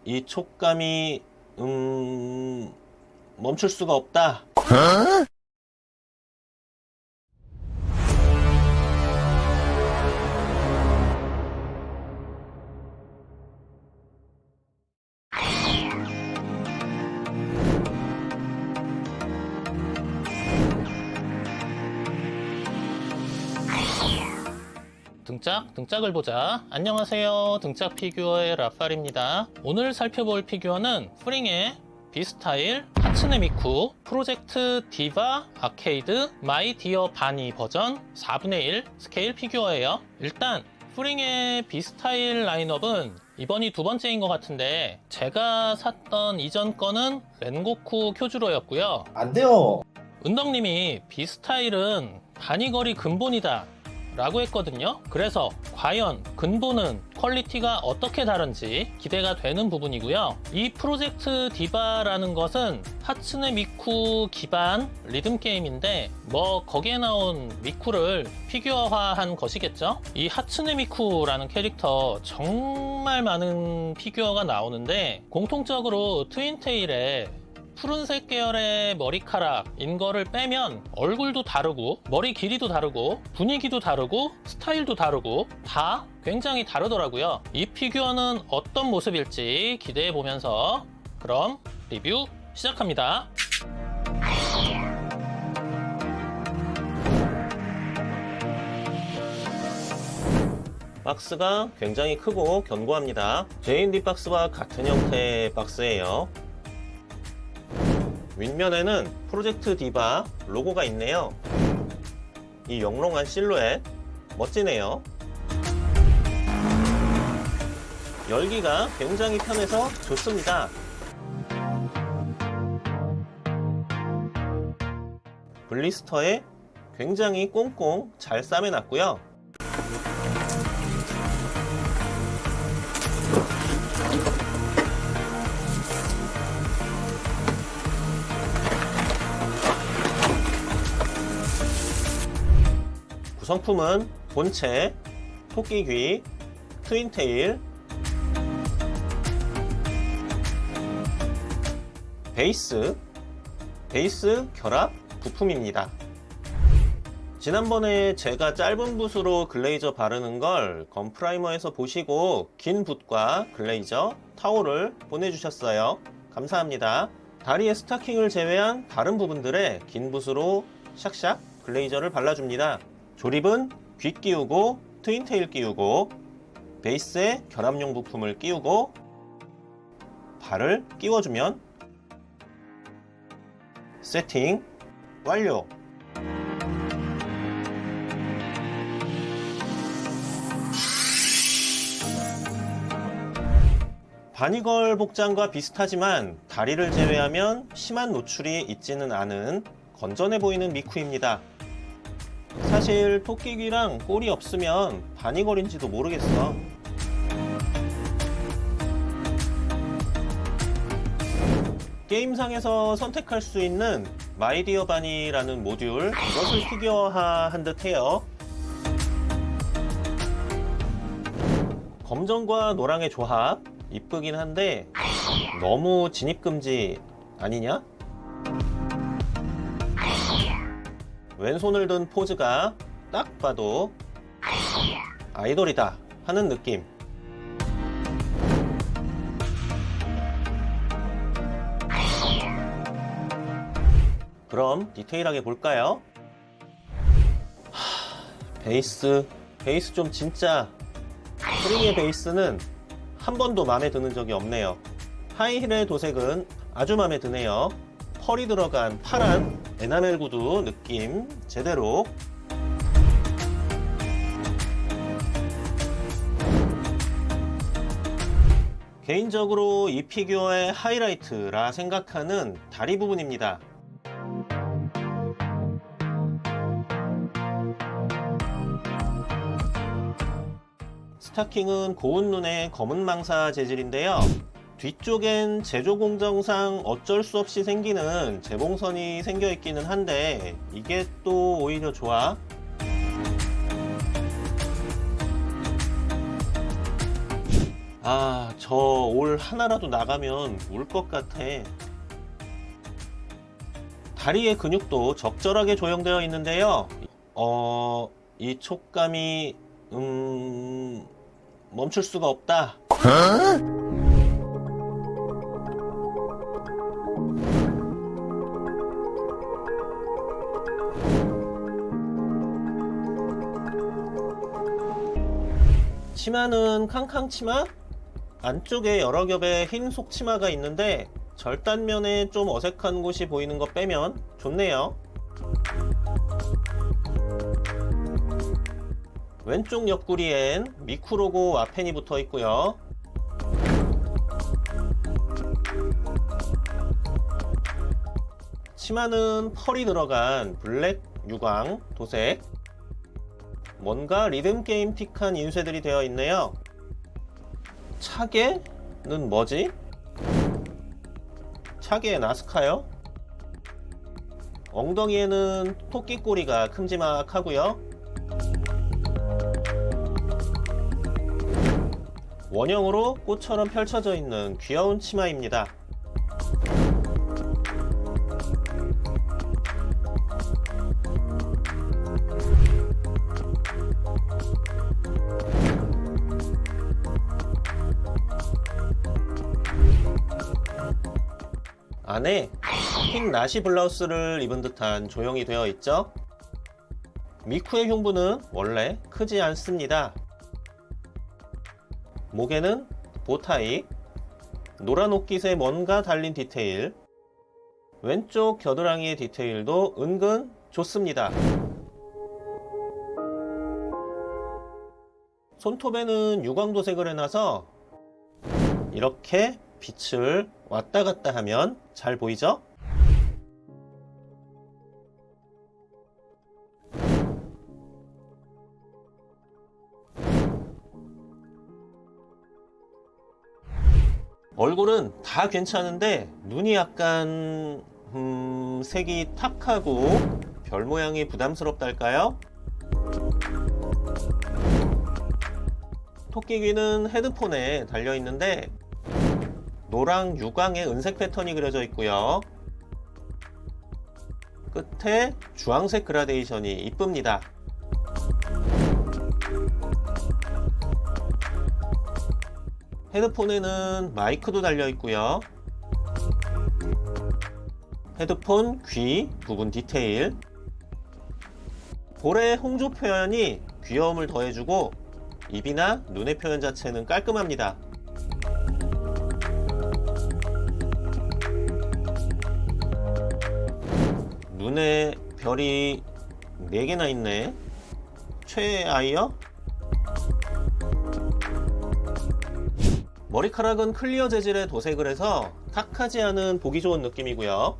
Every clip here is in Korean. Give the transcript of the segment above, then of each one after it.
이 촉감이, 멈출 수가 없다. 등짝을 보자. 안녕하세요. 등짝 피규어의 라팔입니다. 오늘 살펴볼 피규어는 프링의 비스타일 하츠네 미쿠 프로젝트 디바 아케이드 마이 디어 바니 버전 4분의 1 스케일 피규어예요. 일단 프링의 비스타일 라인업은 이번이 두 번째인 것 같은데, 제가 샀던 이전 거는 렌고쿠 쿄주로였고요. 안 돼요. 은덕님이 비스타일은 바니걸이 근본이다 라고 했거든요. 그래서 과연 근본은 퀄리티가 어떻게 다른지 기대가 되는 부분이고요. 이 프로젝트 디바라는 것은 하츠네 미쿠 기반 리듬 게임인데, 거기에 나온 미쿠를 피규어화한 것이겠죠. 이 하츠네 미쿠라는 캐릭터 정말 많은 피규어가 나오는데, 공통적으로 트윈테일에 푸른색 계열의 머리카락인 거를 빼면 얼굴도 다르고 머리 길이도 다르고 분위기도 다르고 스타일도 다르고 다 굉장히 다르더라고요. 이 피규어는 어떤 모습일지 기대해 보면서 그럼 리뷰 시작합니다. 박스가 굉장히 크고 견고합니다. J&D 박스와 같은 형태의 박스예요. 윗면에는 프로젝트 디바 로고가 있네요. 이 영롱한 실루엣 멋지네요. 열기가 굉장히 편해서 좋습니다. 블리스터에 굉장히 꽁꽁 잘 싸매놨고요. 구성품은 본체, 토끼귀, 트윈테일, 베이스 결합 부품입니다. 지난번에 제가 짧은 붓으로 글레이저 바르는 걸 건프라이머에서 보시고 긴 붓과 글레이저, 타올을 보내주셨어요. 감사합니다. 다리의 스타킹을 제외한 다른 부분들에 긴 붓으로 샥샥 글레이저를 발라줍니다. 조립은 귀 끼우고 트윈테일 끼우고 베이스에 결합용 부품을 끼우고 발을 끼워주면 세팅 완료! 바니걸 복장과 비슷하지만 다리를 제외하면 심한 노출이 있지는 않은 건전해 보이는 미쿠입니다. 사실 토끼귀랑 꼬리 없으면 바니걸인지도 모르겠어. 게임상에서 선택할 수 있는 마이디어 바니라는 모듈, 이것을 피규어화한 듯해요. 검정과 노랑의 조합 이쁘긴 한데 너무 진입금지 아니냐? 왼손을 든 포즈가 딱 봐도 아이돌이다 하는 느낌. 그럼 디테일하게 볼까요? 베이스 좀 진짜. 프링의 베이스는 한 번도 마음에 드는 적이 없네요. 하이힐의 도색은 아주 마음에 드네요. 펄이 들어간 파란 에나멜 구두 느낌 제대로. 개인적으로 이 피규어의 하이라이트라 생각하는 다리 부분입니다. 스타킹은 고운 눈의 검은 망사 재질인데요. 뒤쪽엔 제조 공정상 어쩔 수 없이 생기는 재봉선이 생겨 있기는 한데 이게 또 오히려 좋아. 저 올 하나라도 나가면 울 것 같아. 다리의 근육도 적절하게 조형되어 있는데요. 이 촉감이 멈출 수가 없다. 치마는 캉캉 치마? 안쪽에 여러 겹의 흰 속치마가 있는데 절단면에 좀 어색한 곳이 보이는 거 빼면 좋네요. 왼쪽 옆구리엔 미쿠 로고 와펜이 붙어 있고요. 치마는 펄이 들어간 블랙 유광 도색. 뭔가 리듬 게임틱한 인쇄들이 되어 있네요. 차게는 뭐지? 차게 나스카요? 엉덩이에는 토끼꼬리가 큼지막하고요. 원형으로 꽃처럼 펼쳐져 있는 귀여운 치마입니다. 안에 흰 나시 블라우스를 입은 듯한 조형이 되어 있죠. 미쿠의 흉부는 원래 크지 않습니다. 목에는 보타이, 노란 옷깃에 뭔가 달린 디테일, 왼쪽 겨드랑이의 디테일도 은근 좋습니다. 손톱에는 유광도색을 해놔서 이렇게 빛을 왔다 갔다 하면 잘 보이죠? 얼굴은 다 괜찮은데 눈이 약간 색이 탁하고 별 모양이 부담스럽달까요? 토끼귀는 헤드폰에 달려 있는데 노랑 유광의 은색 패턴이 그려져 있고요. 끝에 주황색 그라데이션이 이쁩니다. 헤드폰에는 마이크도 달려 있고요. 헤드폰 귀 부분 디테일, 볼의 홍조 표현이 귀여움을 더해주고 입이나 눈의 표현 자체는 깔끔합니다. 눈에 별이 4개나 있네. 최아이요? 머리카락은 클리어 재질의 도색을 해서 탁하지 않은 보기 좋은 느낌이고요.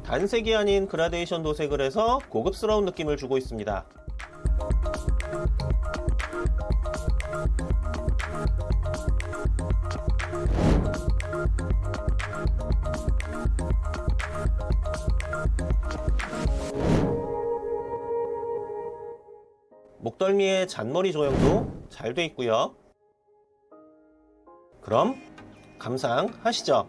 단색이 아닌 그라데이션 도색을 해서 고급스러운 느낌을 주고 있습니다. 목덜미의 잔머리 조형도 잘 돼 있고요. 그럼 감상하시죠.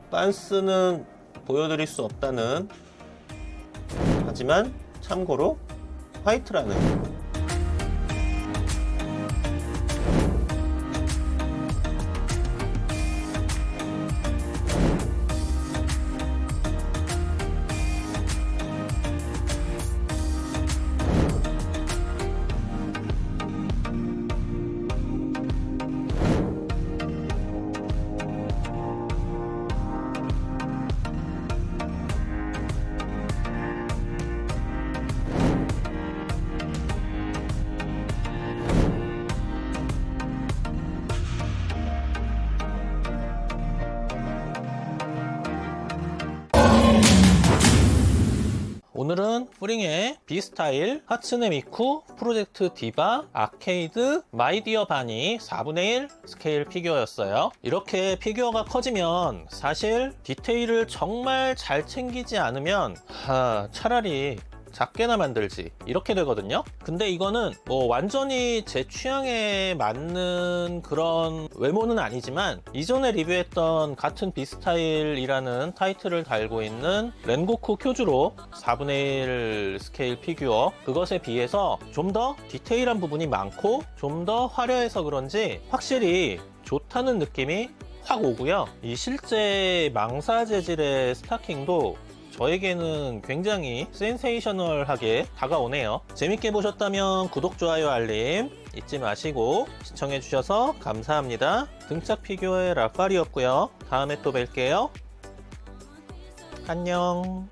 빤스는 보여드릴 수 없다는, 하지만 참고로 화이트라는. 오늘은 프링의 비스타일 하츠네 미쿠 프로젝트 디바 아케이드 마이디어 바니 4분의 1 스케일 피규어였어요. 이렇게 피규어가 커지면 사실 디테일을 정말 잘 챙기지 않으면 차라리 작게나 만들지 이렇게 되거든요. 근데 이거는 뭐 완전히 제 취향에 맞는 그런 외모는 아니지만 이전에 리뷰했던 같은 비스타일이라는 타이틀을 달고 있는 렌고쿠 쿄주로 4분의 1 스케일 피규어, 그것에 비해서 좀 더 디테일한 부분이 많고 좀 더 화려해서 그런지 확실히 좋다는 느낌이 확 오고요. 이 실제 망사 재질의 스타킹도 저에게는 굉장히 센세이셔널하게 다가오네요. 재밌게 보셨다면 구독, 좋아요, 알림 잊지 마시고 시청해주셔서 감사합니다. 등짝 피규어의 라파리였고요. 다음에 또 뵐게요. 안녕.